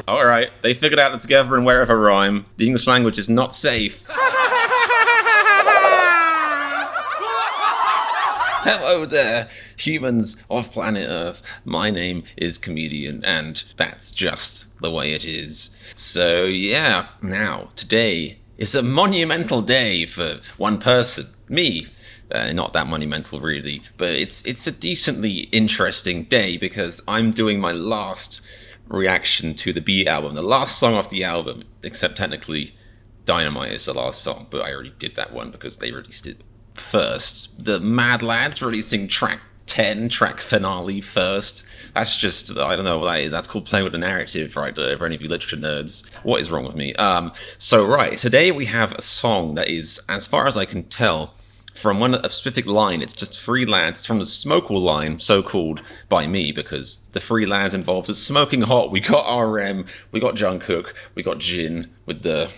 Alright, they figured out the together and wherever rhyme. The English language is not safe. Hello there, humans of planet Earth. My name is Comedian, and that's just the way it is. So yeah, now, today is a monumental day for one person, me. Not that monumental really, but it's a decently interesting day because I'm doing my last reaction to the BE album, the last song off the album, except technically Dynamite is the last song, but I already did that one because they released it first. The Mad Lads releasing track 10, track finale first. That's just, I don't know what that is. That's called playing with the narrative, right, for any of you literature nerds. What is wrong with me? So right, today we have a song that is, as far as I can tell, from a specific line. It's just three lads. It's from the Smokel line, so called by me, because the three lads involved is smoking hot. We got RM, we got Jungkook, we got Jin with the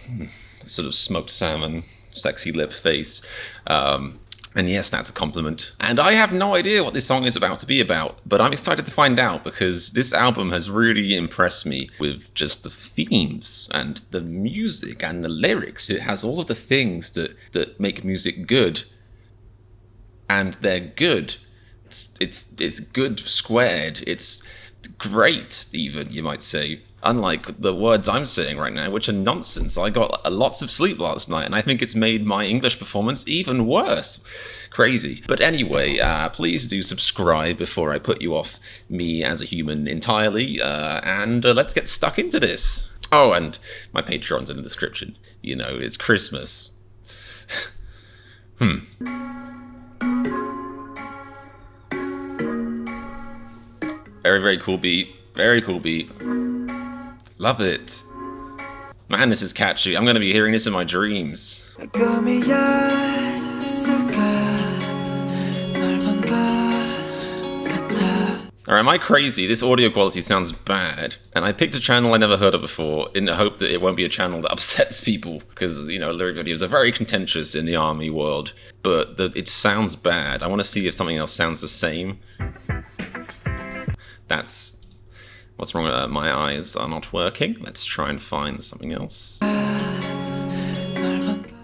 sort of smoked salmon, sexy lip face. And yes, that's a compliment. And I have no idea what this song is about to be about, but I'm excited to find out because this album has really impressed me with just the themes and the music and the lyrics. It has all of the things that make music good. And they're good. It's good squared. It's great, even, you might say. Unlike the words I'm saying right now, which are nonsense. I got lots of sleep last night, and I think it's made my English performance even worse. Crazy. But anyway, please do subscribe before I put you off me as a human entirely, and let's get stuck into this. Oh, and my Patreon's in the description. You know, it's Christmas. Very, very cool beat. Very cool beat. Love it. Man, this is catchy. I'm going to be hearing this in my dreams. Or am I crazy? This audio quality sounds bad. And I picked a channel I never heard of before in the hope that it won't be a channel that upsets people. Because, you know, lyric videos are very contentious in the army world. But it sounds bad. I want to see if something else sounds the same. That's what's wrong. My eyes are not working. Let's try and find something else.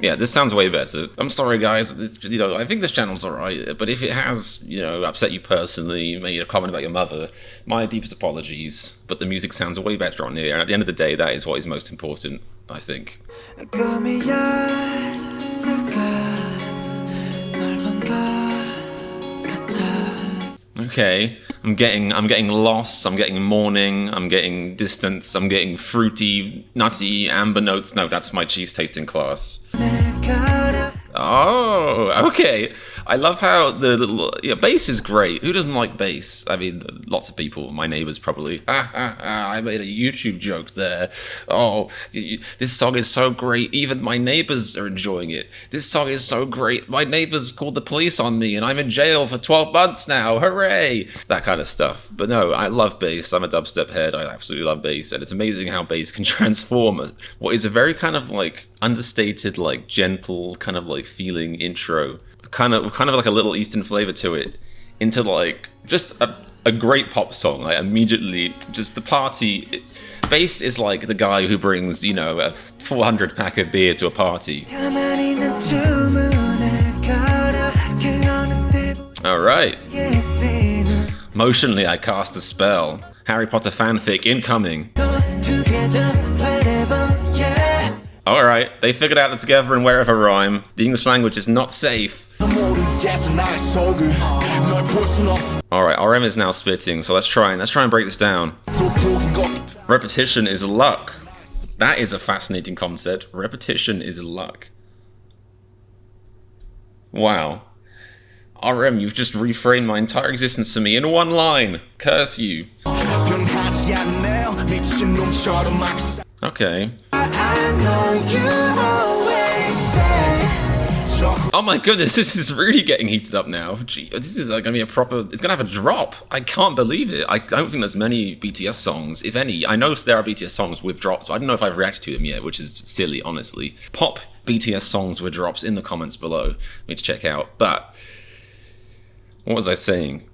Yeah, this sounds way better. I'm sorry, guys. You know, I think this channel's alright, but if it has, you know, upset you personally, made a comment about your mother, my deepest apologies. But the music sounds way better on here, and at the end of the day, that is what is most important, I think. Okay, I'm getting lost, I'm getting morning, I'm getting distance, I'm getting fruity, nutty, amber notes. No, that's my cheese tasting class. Oh, okay. I love how the bass is great. Who doesn't like bass? I mean, lots of people, my neighbors probably. I made a YouTube joke there. Oh, this song is so great. Even my neighbors are enjoying it. This song is so great. My neighbors called the police on me and I'm in jail for 12 months now. Hooray! That kind of stuff. But no, I love bass. I'm a dubstep head. I absolutely love bass. And it's amazing how bass can transform what is a very kind of like understated, like gentle, kind of like feeling intro. Kind of like a little Eastern flavor to it, into like just a great pop song. Like immediately, just the party. Bass is like the guy who brings, you know, a 400 pack of beer to a party. All right. Motionally, I cast a spell. Harry Potter fanfic incoming. Alright, they figured out the together and wherever rhyme. The English language is not safe. Alright, RM is now spitting, so let's try and break this down. Repetition is luck. That is a fascinating concept. Repetition is luck. Wow. RM, you've just reframed my entire existence to me in one line. Curse you. Okay. Oh my goodness, this is really getting heated up now. Gee, this is gonna be a proper, it's gonna have a drop. I can't believe it. I don't think there's many BTS songs, if any. I know there are BTS songs with drops, but I don't know if I've reacted to them yet, which is silly, honestly. Pop BTS songs with drops in the comments below. Me to check out. But what was I saying?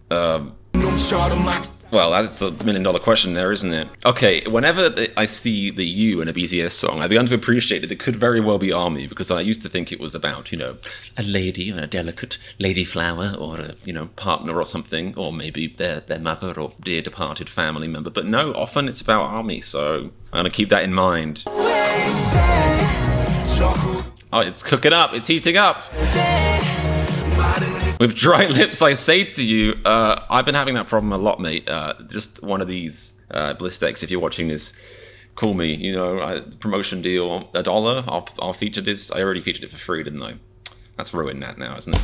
Well, that's a $1 million question there, isn't it? Okay, whenever I see the U in a BTS song, I begin to appreciate that it could very well be ARMY, because I used to think it was about, you know, a lady, a delicate lady flower, or a, you know, partner or something, or maybe their mother or dear departed family member. But no, often it's about ARMY, so I'm gonna keep that in mind. Oh, it's cooking up, it's heating up. With dry lips, I say to you, I've been having that problem a lot, mate. Just one of these Blistex, if you're watching this, call me. You know, promotion deal, $1. I'll feature this. I already featured it for free, didn't I? That's ruined that now, isn't it?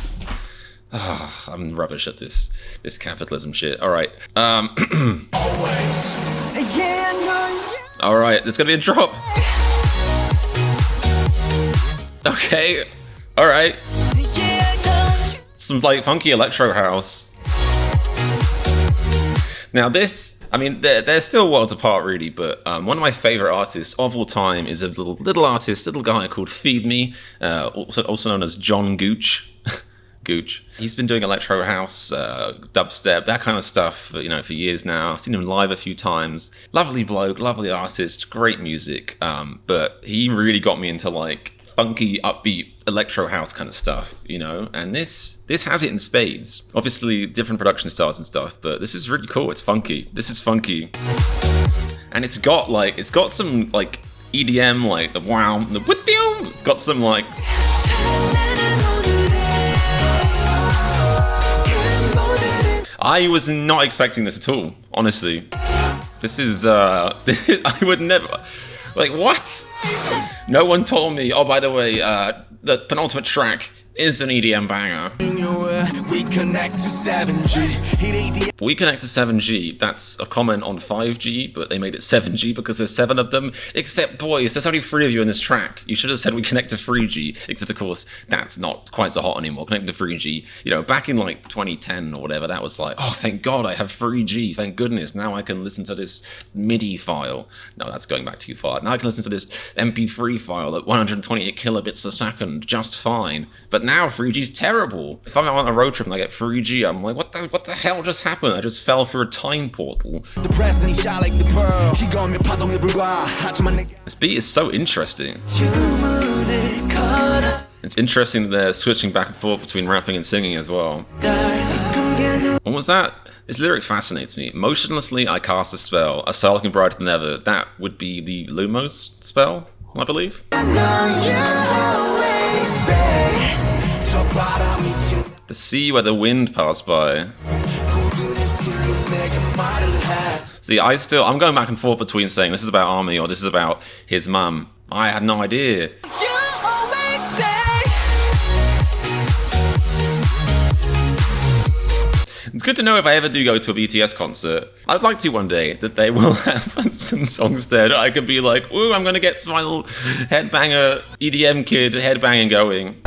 I'm rubbish at this capitalism shit. All right. All right, there's gonna be a drop. Okay. All right. Some like funky electro house. Now this, I mean, they're still worlds apart really, but one of my favorite artists of all time is a little guy called Feed Me, also known as John Gooch. Gooch. He's been doing electro house, dubstep, that kind of stuff, you know, for years now. I've seen him live a few times. Lovely bloke, lovely artist, great music. But he really got me into like funky, upbeat electro house kind of stuff, you know, and this has it in spades. Obviously different production styles and stuff, but this is really cool. It's funky. This is funky, and it's got some like EDM, like the wow, the it's got some like. I was not expecting this at all, honestly. This is I would never. Like, what? No one told me, oh, by the way, the penultimate track is an EDM banger. We connect to 7G. We connect to 7G. That's a comment on 5G, but they made it 7G because there's 7 of them. Except, boys, there's only 3 of you in this track. You should have said we connect to 3G. Except, of course, that's not quite so hot anymore. Connecting to 3G. You know, back in like 2010 or whatever, that was like, oh, thank God I have 3G. Thank goodness. Now I can listen to this MIDI file. No, that's going back too far. Now I can listen to this MP3 file at 128 kilobits a second just fine. But now 3G's terrible. If I'm on a road trip and I get 3G, I'm like, what the hell just happened? I just fell through a time portal. This beat is so interesting. It's interesting that they're switching back and forth between rapping and singing as well. What was that? This lyric fascinates me. Motionlessly I cast a spell, a spell looking brighter than ever. That would be the Lumos spell, I believe. The sea where the wind passed by. See, I'm going back and forth between saying this is about ARMY or this is about his mum. I had no idea. It's good to know if I ever do go to a BTS concert. I'd like to one day, that they will have some songs there that I could be like, ooh, I'm gonna get my little headbanger, EDM kid headbanging going.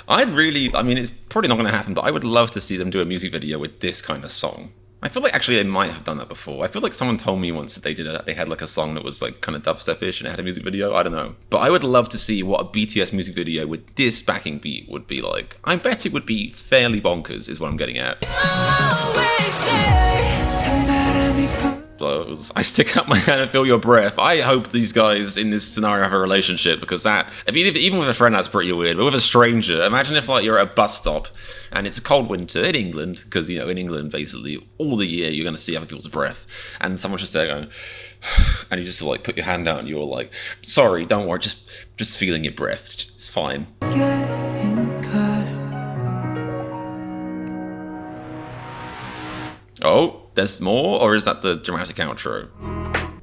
I mean, it's probably not going to happen, but I would love to see them do a music video with this kind of song. I feel like actually they might have done that before. I feel like someone told me once that they did it. They had like a song that was like kind of dubstep-ish and it had a music video. I don't know. But I would love to see what a BTS music video with this backing beat would be like. I bet it would be fairly bonkers, is what I'm getting at. Blows. I stick out my hand and feel your breath. I hope these guys in this scenario have a relationship, because that, I mean, even with a friend that's pretty weird, but with a stranger, imagine if like you're at a bus stop and it's a cold winter in England, because you know in England basically all the year you're going to see other people's breath, and someone's just there going and you just like put your hand out and you're like, sorry, don't worry, just feeling your breath, it's fine. Oh, there's more, or is that the dramatic outro?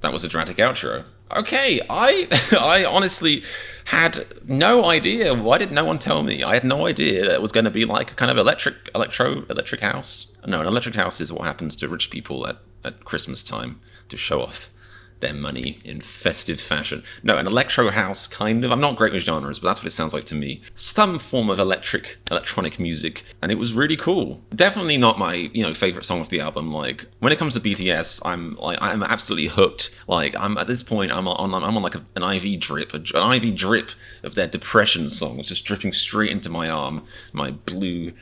That was a dramatic outro. Okay, I honestly had no idea. Why did no one tell me? I had no idea that it was going to be like a kind of electric house. No, an electric house is what happens to rich people at Christmas time to show off their money in festive fashion. No, an electro house, kind of. I'm not great with genres, but that's what it sounds like to me. Some form of electronic music, and it was really cool. Definitely not my, favorite song of the album. Like, when it comes to BTS, I'm absolutely hooked. Like, I'm at this point, I'm on like an IV drip, an IV drip of their depression songs, just dripping straight into my arm, my blue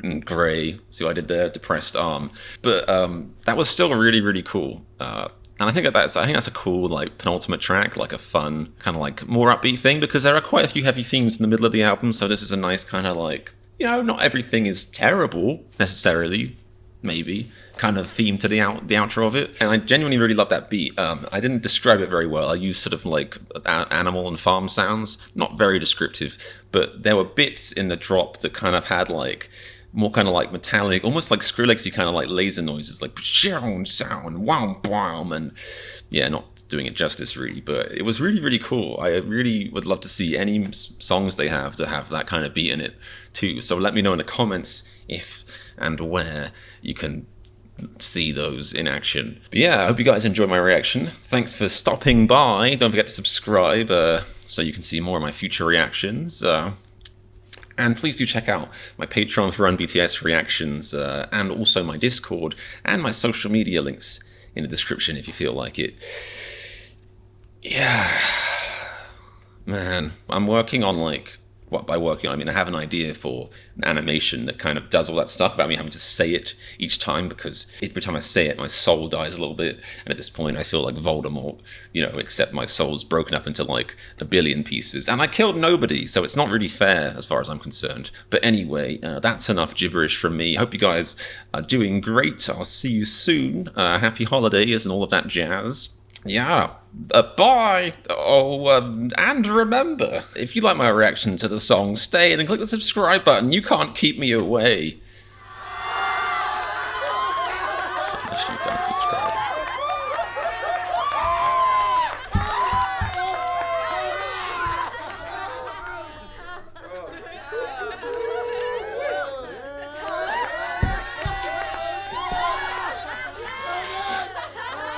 and grey. See what I did there? Depressed arm. But that was still really, really cool. And I think that's a cool, like, penultimate track, like a fun kind of like more upbeat thing, because there are quite a few heavy themes in the middle of the album. So this is a nice kind of like, not everything is terrible necessarily, maybe kind of theme to the outro of it. And I genuinely really love that beat. I didn't describe it very well. I used sort of like animal and farm sounds, not very descriptive, but there were bits in the drop that kind of had like more kind of like metallic, almost like Skrillexy kind of like laser noises, like sound, wow, and yeah, not doing it justice really, but it was really, really cool. I really would love to see any songs they have to have that kind of beat in it too. So let me know in the comments if and where you can see those in action. But yeah, I hope you guys enjoyed my reaction. Thanks for stopping by. Don't forget to subscribe so you can see more of my future reactions. And please do check out my Patreon for Run BTS reactions, and also my Discord and my social media links in the description if you feel like it. Yeah, man, I'm working on by working on, I mean, I have an idea for an animation that kind of does all that stuff without me having to say it each time, because every time I say it, my soul dies a little bit. And at this point, I feel like Voldemort, except my soul's broken up into like a billion pieces. And I killed nobody, so it's not really fair as far as I'm concerned. But anyway, that's enough gibberish from me. I hope you guys are doing great. I'll see you soon. Happy holidays and all of that jazz. Yeah, bye! And remember, if you like my reaction to the song, stay and click the subscribe button. You can't keep me away.